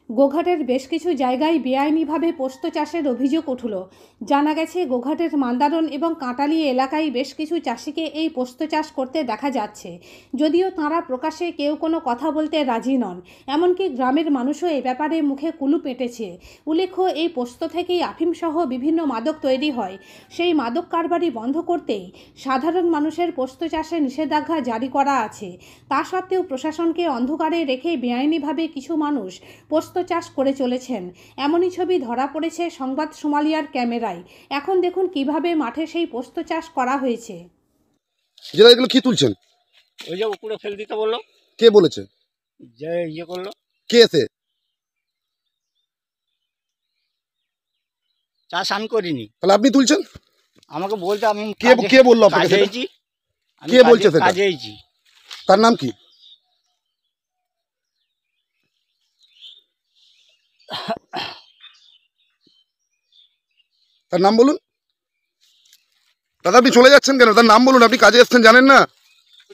গোঘাটের বেশ কিছু জায়গায় বেআইনিভাবে পোস্ত চাষের অভিযোগ উঠল। জানা গেছে গোঘাটের মান্দারণ এবং কাঁটালি এলাকায় বেশ কিছু চাষিকে এই পোস্ত চাষ করতে দেখা যাচ্ছে, যদিও তাঁরা প্রকাশ্যে কেউ কোনো কথা বলতে রাজি নন। এমনকি গ্রামের মানুষও এ ব্যাপারে মুখে কুলুপ এঁটেছে। উল্লেখ্য, এই পোস্ত থেকেই আফিমসহ বিভিন্ন মাদক তৈরি হয়। সেই মাদক কারবারি বন্ধ করতেই সাধারণ মানুষের পোস্ত চাষে নিষেধাজ্ঞা জারি করা আছে। তা সত্ত্বেও প্রশাসনকে অন্ধকারে রেখে বেআইনিভাবে কিছু মানুষ পোস্ত চাষ করে চলেছেন। এমনই ছবি ধরা পড়েছে সংবাদ সোমালিয়ার ক্যামেরায়। এখন দেখুন কিভাবে মাঠে সেই পোস্ত চাষ করা হয়েছে। যেটা এগুলো কি তুলছেন? ওই যে উপরে ফেল দিতে বললো। কে বলেছে? যে ইয়ে করলো। কে এসে? চাষ আমি করিনি। তাহলে আপনি তুলছেন? আমাকে বলতে আমি কে বললো আপনাকে সেটা? কে বলছে সেটা? কাজে এসেছি। তার নাম কি? তার নাম বলুন। দাদা আপনি চলে যাচ্ছেন কেন? তার নাম বলুন। আপনি কাজে এসেছেন জানেন না?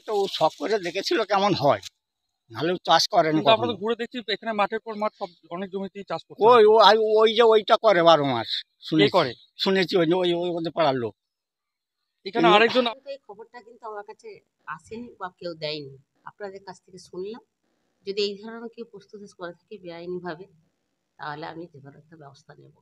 তো ও শখ করে দেখেছিল কেমন হয়, নাহলে চাষ করেন। আমরা ঘুরে দেখছি এখানে মাঠের পর মাঠ সব অনেক জমিতেই চাষ করছে। ওই যে ওইটা করে 12 মাস করে শুনেছি। ওই ওদের পাড়ার লোক। এখানে আরেকজন। এই খবরটা কিন্তু আমার কাছে আসেনি বা কেউ দেয়নি, আপনাদের কাছ থেকে শুনলাম। যদি এই ধরনের কেউ প্রস্তুতি করে থাকে বেআইনিভাবে, তাহলে আমি যে কোনো একটা ব্যবস্থা নেব।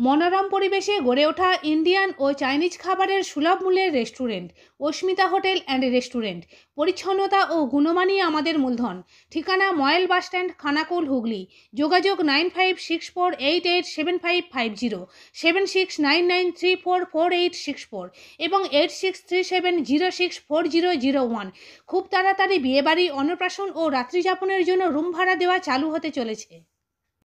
মনোরম পরিবেশে গড়ে ওঠা ইন্ডিয়ান ও চাইনিজ খাবারের সুলভ মূল্যের restaurant Asmita hotel and restaurant. পরিচ্ছন্নতা ও গুণমানই আমাদের মূলধন। ঠিকানা ময়েল বাসস্ট্যান্ড, খানাকুল, হুগলি। যোগাযোগ 9564887550, 7699344864 এবং 8637064001। খুব তাড়াতাড়ি বিয়েবাড়ি, অন্নপ্রাশন ও রাত্রিযাপনের জন্য রুম ভাড়া দেওয়া চালু হতে চলেছে।